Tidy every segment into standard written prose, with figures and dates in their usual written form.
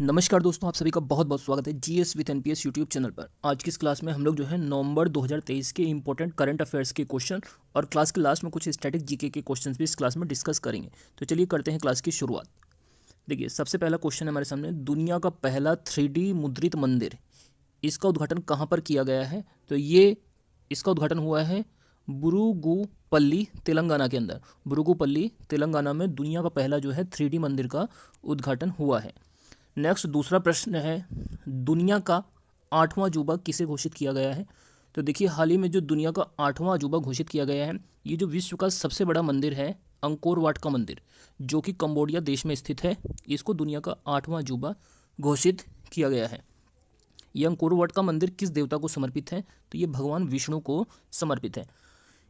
नमस्कार दोस्तों, आप सभी का बहुत बहुत स्वागत है GS with NPS YouTube channel पर। आज की इस क्लास में हम लोग जो है नवंबर 2023 के इंपॉर्टेंट करंट अफेयर्स के क्वेश्चन और क्लास के लास्ट में कुछ स्टैटिक जीके के क्वेश्चंस भी इस क्लास में डिस्कस करेंगे। तो चलिए करते हैं क्लास की शुरुआत। देखिए, सबसे पहला क्वेश्चन है हमारे सामने, दुनिया का पहला 3D मुद्रित मंदिर, इसका उद्घाटन कहाँ पर किया गया है? तो ये इसका उद्घाटन हुआ है बुरुगुपल्ली, तेलंगाना के अंदर। बुरुगुपल्ली, तेलंगाना में दुनिया का पहला जो है 3D मंदिर का उद्घाटन हुआ है। नेक्स्ट दूसरा प्रश्न है, दुनिया का 8वां अजूबा किसे घोषित किया गया है? तो देखिए, हाल ही में जो दुनिया का 8वां अजूबा घोषित किया गया है, ये जो विश्व का सबसे बड़ा मंदिर है अंकोर वाट का मंदिर, जो कि कंबोडिया देश में स्थित है, इसको दुनिया का 8वां अजूबा घोषित किया गया है। यह अंकोर वाट का मंदिर किस देवता को समर्पित है? तो ये भगवान विष्णु को समर्पित है।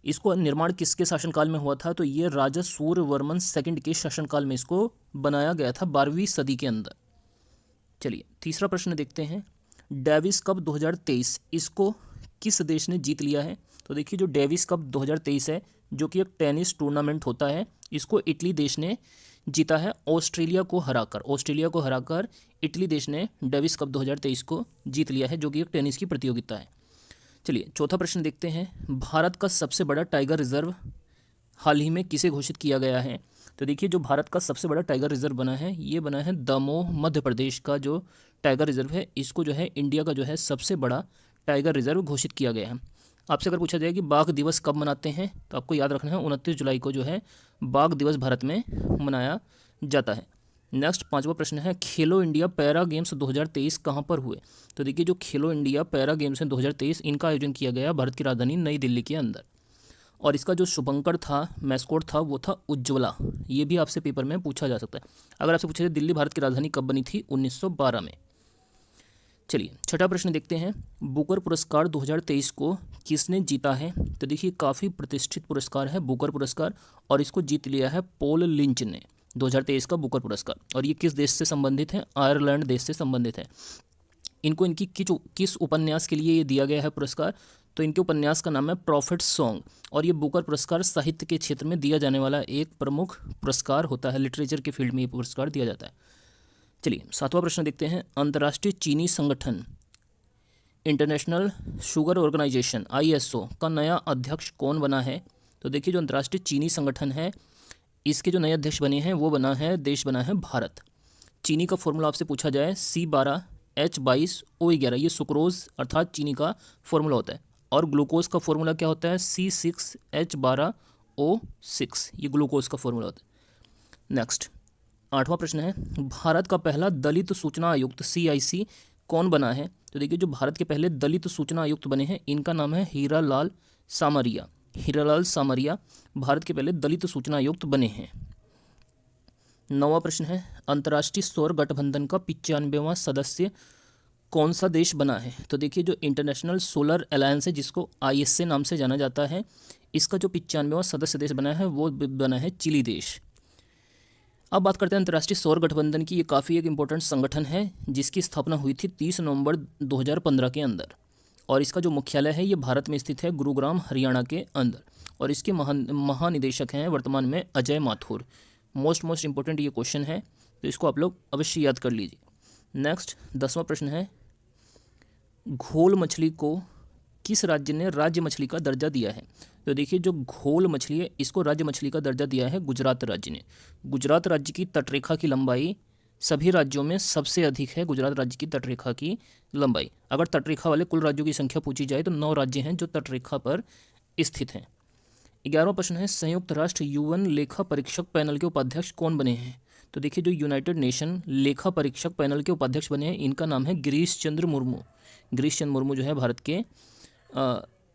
इसको निर्माण किसके शासनकाल में हुआ था? तो ये राजा सूर्यवर्मन सेकंड के शासनकाल में इसको बनाया गया था, 12वीं सदी के अंदर। चलिए तीसरा प्रश्न देखते हैं, डेविस कप 2023 इसको किस देश ने जीत लिया है? तो देखिए, जो डेविस कप 2023 है, जो कि एक टेनिस टूर्नामेंट होता है, इसको इटली देश ने जीता है ऑस्ट्रेलिया को हराकर इटली देश ने डेविस कप 2023 को जीत लिया है, जो कि एक टेनिस की प्रतियोगिता है। चलिए चौथा प्रश्न देखते हैं, भारत का सबसे बड़ा टाइगर रिजर्व हाल ही में किसे घोषित किया गया है? तो देखिए, जो भारत का सबसे बड़ा टाइगर रिजर्व बना है, ये बना है दमोह मध्य प्रदेश का जो टाइगर रिजर्व है, इसको जो है इंडिया का जो है सबसे बड़ा टाइगर रिजर्व घोषित किया गया है। आपसे अगर पूछा जाए कि बाघ दिवस कब मनाते हैं, तो आपको याद रखना है 29 जुलाई को जो है बाघ दिवस भारत में मनाया जाता है। नेक्स्ट पांचवा प्रश्न है, खेलो इंडिया पैरा गेम्स 2023 कहाँ पर हुए? तो देखिए, जो खेलो इंडिया पैरा गेम्स हैं 2023, इनका आयोजन किया गया भारत की राजधानी नई दिल्ली के अंदर, और इसका जो शुभंकर था, मैस्कोट था, वो था उज्ज्वला। ये भी आपसे पेपर में पूछा जा सकता है। अगर आपसे पूछा जाए दिल्ली भारत की राजधानी कब बनी थी? 1912 में। चलिए छठा प्रश्न देखते हैं, बुकर पुरस्कार 2023 को किसने जीता है? तो देखिए, काफ़ी प्रतिष्ठित पुरस्कार है बुकर पुरस्कार, और इसको जीत लिया है पॉल लिंच ने 2023 का बुकर पुरस्कार। और ये किस देश से संबंधित है? आयरलैंड देश से संबंधित है। इनको इनकी किस उपन्यास के लिए ये दिया गया है पुरस्कार? तो इनके उपन्यास का नाम है प्रॉफिट सॉन्ग, और ये बुकर पुरस्कार साहित्य के क्षेत्र में दिया जाने वाला एक प्रमुख पुरस्कार होता है। लिटरेचर के फील्ड में ये पुरस्कार दिया जाता है। चलिए सातवां प्रश्न देखते हैं, अंतर्राष्ट्रीय चीनी संगठन इंटरनेशनल शुगर ऑर्गेनाइजेशन ISO का नया अध्यक्ष कौन बना है? तो देखिए, जो अंतर्राष्ट्रीय चीनी संगठन है, इसके जो नए अध्यक्ष बने हैं, वो देश बना है भारत। चीनी का फॉर्मूला आपसे पूछा जाए C12H22O11, ये सुक्रोज अर्थात चीनी का फॉर्मूला होता है, और ग्लूकोज का फॉर्मूला क्या होता है? C6H12O6, ये ग्लूकोज का फॉर्मूला होता है। नेक्स्ट आठवां प्रश्न है, भारत का पहला दलित सूचना आयुक्त CIC कौन बना है? तो देखिए, जो भारत के पहले दलित सूचना आयुक्त बने हैं, इनका नाम है हीरालाल सामरिया। भारत के पहले दलित सूचना आयुक्त बने हैं। नौवां प्रश्न है, अंतर्राष्ट्रीय सौर गठबंधन का 95वां सदस्य कौन सा देश बना है? तो देखिए, जो इंटरनेशनल सोलर अलायंस है, जिसको ISA नाम से जाना जाता है, इसका जो 95वां सदस्य देश बना है, वो बना है चिली देश। अब बात करते हैं अंतर्राष्ट्रीय सौर गठबंधन की। ये काफ़ी एक इम्पोर्टेंट संगठन है, जिसकी स्थापना हुई थी 30 नवंबर 2015 के अंदर, और इसका जो मुख्यालय है, ये भारत में स्थित है, गुरुग्राम हरियाणा के अंदर, और इसके महानिदेशक हैं वर्तमान में अजय माथुर। मोस्ट इंपॉर्टेंट ये क्वेश्चन है, तो इसको आप लोग अवश्य याद कर लीजिए। नेक्स्ट 10वां प्रश्न है, घोल मछली को किस राज्य ने राज्य मछली का दर्जा दिया है? तो देखिए, जो घोल मछली है, इसको राज्य मछली का दर्जा दिया है गुजरात राज्य ने। गुजरात राज्य की तटरेखा की लंबाई सभी राज्यों में सबसे अधिक है। गुजरात राज्य की तटरेखा की लंबाई, अगर तटरेखा वाले कुल राज्यों की संख्या पूछी जाए, तो 9 राज्य हैं जो तटरेखा पर स्थित हैं। 11वां प्रश्न है, संयुक्त राष्ट्र UN लेखा परीक्षक पैनल के उपाध्यक्ष कौन बने हैं? तो देखिए, जो यूनाइटेड नेशन लेखा परीक्षक पैनल के उपाध्यक्ष बने हैं, इनका नाम है गिरीश चंद्र मुर्मू जो है भारत के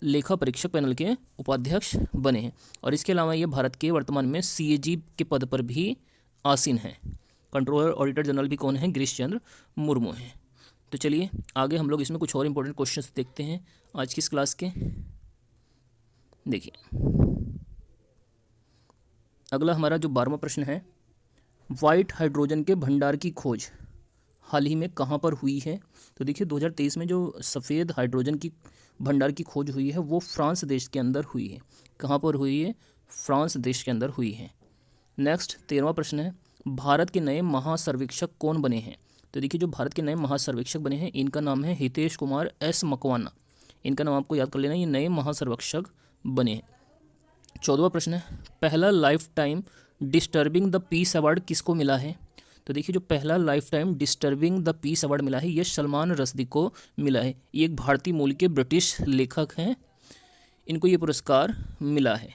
लेखा परीक्षक पैनल के उपाध्यक्ष बने हैं। और इसके अलावा ये भारत के वर्तमान में CAG के पद पर भी आसीन हैं। कंट्रोलर ऑडिटर जनरल भी कौन है? गिरीश चंद्र मुर्मू हैं। तो चलिए आगे हम लोग इसमें कुछ और इंपॉर्टेंट क्वेश्चंस देखते हैं आज की इस क्लास के। देखिए, अगला हमारा जो 12वां प्रश्न है, वाइट हाइड्रोजन के भंडार की खोज हाल ही में कहाँ पर हुई है? तो देखिए, 2023 में जो सफ़ेद हाइड्रोजन की भंडार की खोज हुई है, वो फ्रांस देश के अंदर हुई है। कहाँ पर हुई है? फ्रांस देश के अंदर हुई है। नेक्स्ट 13वां प्रश्न है, भारत के नए महासर्वेक्षक कौन बने हैं? तो देखिए जो भारत के नए महासर्वेक्षक बने हैं इनका नाम है हितेश कुमार एस मकवाना। इनका नाम आपको याद कर लेना, ये नए महासर्वेक्षक बने हैं। 14वां प्रश्न है, पहला life time disturbing the peace award किसको मिला है? तो देखिए जो पहला life time disturbing the peace award मिला है ये सलमान रश्दी को मिला है। ये एक भारतीय मूल के ब्रिटिश लेखक हैं, इनको ये पुरस्कार मिला है।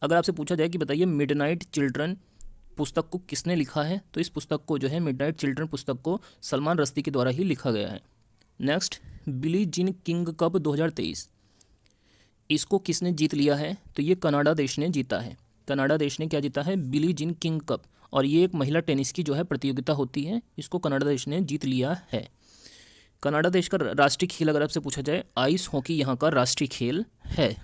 अगर आपसे पूछा जाए कि बताइए मिडनाइट चिल्ड्रन पुस्तक को किसने लिखा है, तो इस पुस्तक को जो है मिडनाइट चिल्ड्रन पुस्तक को सलमान रश्दी के द्वारा ही लिखा गया है। Next, Billie Jean King cup 2023 इसको किसने जीत लिया है? तो ये कनाडा देश ने जीता है। कनाडा देश ने क्या जीता है? बिली जीन किंग कप, और ये एक महिला टेनिस की जो है प्रतियोगिता होती है, इसको कनाडा देश ने जीत लिया है। कनाडा देश का राष्ट्रीय खेल अगर आपसे पूछा जाए, आइस हॉकी यहाँ का राष्ट्रीय खेल है।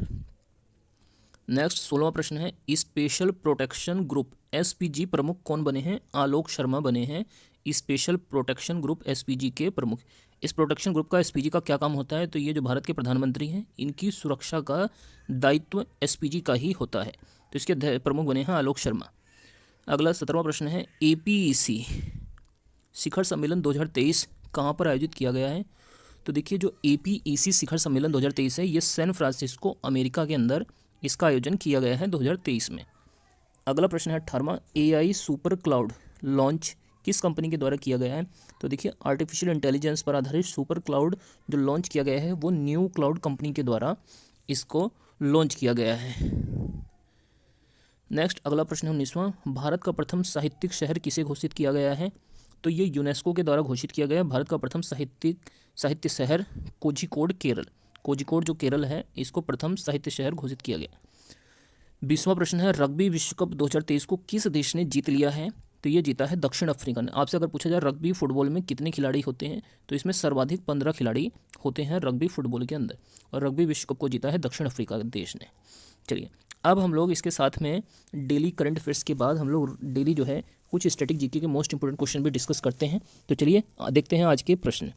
नेक्स्ट 16वां प्रश्न है, स्पेशल प्रोटेक्शन ग्रुप एसपीजी प्रमुख कौन बने हैं? आलोक शर्मा बने हैं स्पेशल प्रोटेक्शन ग्रुप एसपीजी के प्रमुख। इस प्रोटेक्शन ग्रुप का एसपीजी का क्या काम होता है? तो ये जो भारत के प्रधानमंत्री हैं इनकी सुरक्षा का दायित्व एसपीजी का ही होता है, तो इसके प्रमुख बने हैं आलोक शर्मा। अगला 17वां प्रश्न है, एपीईसी शिखर सम्मेलन 2023 कहाँ पर आयोजित किया गया है? तो देखिए जो एपीईसी शिखर सम्मेलन 2023 है ये सैन फ्रांसिस्को अमेरिका के अंदर इसका आयोजन किया गया है 2023 में। अगला प्रश्न है 18वां, एआई सुपर क्लाउड लॉन्च किस कंपनी के द्वारा किया गया है? तो देखिए आर्टिफिशियल इंटेलिजेंस पर आधारित सुपर क्लाउड जो लॉन्च किया गया है वो न्यू क्लाउड कंपनी के द्वारा इसको लॉन्च किया गया है। नेक्स्ट अगला प्रश्न है 19वां, भारत का प्रथम साहित्यिक शहर किसे घोषित किया गया है? तो ये यूनेस्को के द्वारा घोषित किया गया है। भारत का प्रथम साहित्य शहर कोझिकोड केरल, कोझिकोड जो केरल है इसको प्रथम साहित्य शहर घोषित किया गया। 20वां प्रश्न है, रग्बी विश्व कप 2023 को किस देश ने जीत लिया है? तो ये जीता है दक्षिण अफ्रीका ने। आपसे अगर पूछा जाए रग्बी फुटबॉल में कितने खिलाड़ी होते हैं, तो इसमें सर्वाधिक 15 खिलाड़ी होते हैं रग्बी फुटबॉल के अंदर, और रग्बी विश्व कप को जीता है दक्षिण अफ्रीका देश ने। चलिए अब हम लोग इसके साथ में डेली करंट अफेयर्स के बाद हम लोग डेली जो है कुछ स्टैटिक जीके के मोस्ट इंपोर्टेंट क्वेश्चन भी डिस्कस करते हैं। तो चलिए देखते हैं आज के प्रश्न।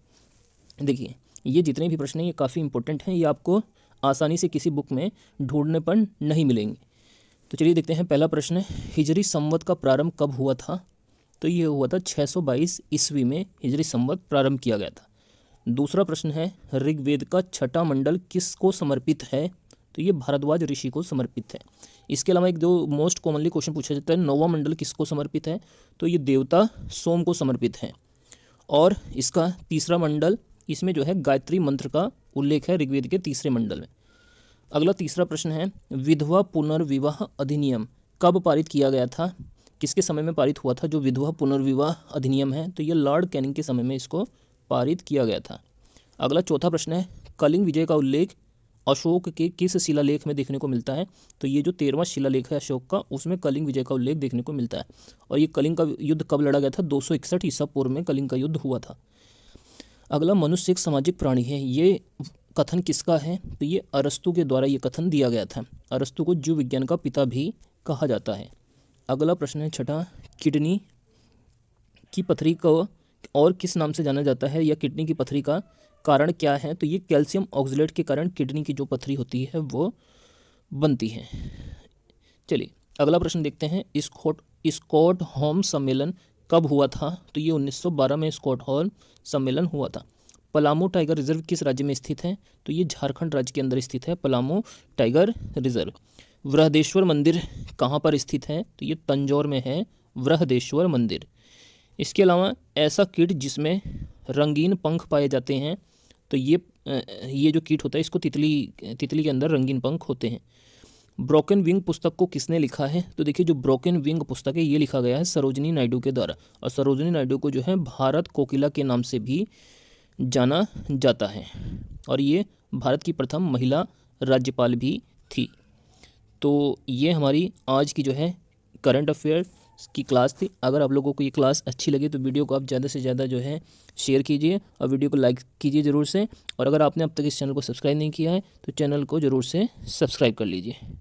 देखिए ये जितने भी प्रश्न हैं ये काफ़ी इंपॉर्टेंट हैं, ये आपको आसानी से किसी बुक में ढूंढने पर नहीं मिलेंगे। तो चलिए देखते हैं। पहला प्रश्न है, हिजरी संवत का प्रारंभ कब हुआ था? तो ये हुआ था 622 ईस्वी में हिजरी संवत प्रारंभ किया गया था। दूसरा प्रश्न है, ऋग्वेद का छठा मंडल किसको समर्पित है? तो ये भारद्वाज ऋषि को समर्पित है। इसके अलावा एक जो मोस्ट कॉमनली क्वेश्चन पूछा जाता है, नौवां मंडल किसको समर्पित है? तो ये देवता सोम को समर्पित है। और इसका तीसरा मंडल, इसमें जो है गायत्री मंत्र का उल्लेख है ऋग्वेद के तीसरे मंडल में। अगला तीसरा प्रश्न है, विधवा पुनर्विवाह अधिनियम कब पारित किया गया था? किसके समय में पारित हुआ था जो विधवा पुनर्विवाह अधिनियम है? तो ये लॉर्ड कैनिंग के समय में इसको पारित किया गया था। अगला चौथा प्रश्न है, कलिंग विजय का उल्लेख अशोक के किस शिलालेख में देखने को मिलता है? तो ये जो 13वां शिलालेख है अशोक का, उसमें कलिंग विजय का उल्लेख देखने को मिलता है। और ये कलिंग का युद्ध कब लड़ा गया था? 261 ईसा पूर्व में कलिंग का युद्ध हुआ था। अगला, मनुष्य एक सामाजिक प्राणी है, ये कथन किसका है? तो ये अरस्तु के द्वारा ये कथन दिया गया था। अरस्तु को जीव विज्ञान का पिता भी कहा जाता है। अगला प्रश्न है छठा, किडनी की पथरी को और किस नाम से जाना जाता है, या किडनी की पथरी का कारण क्या है? तो ये कैल्शियम ऑक्सलेट के कारण किडनी की जो पथरी होती है वो बनती है। चलिए अगला प्रश्न देखते हैं, स्टॉकहोम सम्मेलन कब हुआ था? तो ये 1912 में स्टॉकहोम सम्मेलन हुआ था। पलामू टाइगर रिजर्व किस राज्य में स्थित है? तो ये झारखंड राज्य के अंदर स्थित है पलामू टाइगर रिजर्व। बृहदेश्वर मंदिर कहाँ पर स्थित है? तो ये तंजौर में है बृहदेश्वर मंदिर। इसके अलावा ऐसा कीट जिसमें रंगीन पंख पाए जाते हैं, तो ये जो कीट होता है इसको तितली के अंदर रंगीन पंख होते हैं। ब्रोकन विंग पुस्तक को किसने लिखा है? तो देखिए जो ब्रोकन विंग पुस्तक है ये लिखा गया है सरोजिनी नायडू के द्वारा, और सरोजिनी नायडू को जो है भारत कोकिला के नाम से भी जाना जाता है, और ये भारत की प्रथम महिला राज्यपाल भी थी। तो ये हमारी आज की जो है करंट अफेयर्स की क्लास थी। अगर आप लोगों को ये क्लास अच्छी लगी तो वीडियो को आप ज़्यादा से ज़्यादा जो है शेयर कीजिए और वीडियो को लाइक कीजिए ज़रूर से। और अगर आपने अब तक इस चैनल को सब्सक्राइब नहीं किया है तो चैनल को ज़रूर से सब्सक्राइब कर लीजिए।